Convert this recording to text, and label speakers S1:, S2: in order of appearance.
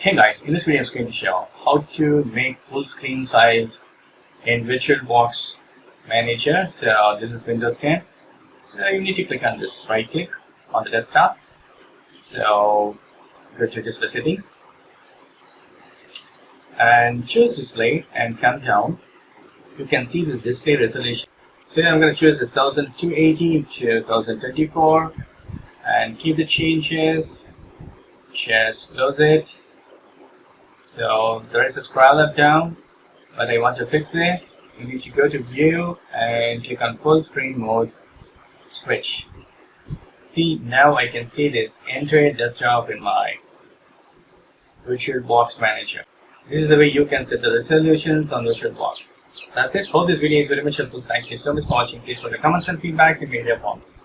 S1: Hey guys, in this video I'm going to show how to make full screen size in VirtualBox Manager. So this is Windows 10. So you need to click on this, right click on the desktop. So go to display settings and choose display and come down. You can see this display resolution. So I'm going to choose this 1280 to 1024 and keep the changes. Just close it. So there is a scroll up down, but I want to fix this. You need to go to view and click on full screen mode, switch. See, now I can see this entire desktop in my VirtualBox Manager. This is the way you can set the resolutions on VirtualBox. That's it. Hope this video is very much helpful. Thank you so much for watching. Please put your comments and feedbacks in media forms.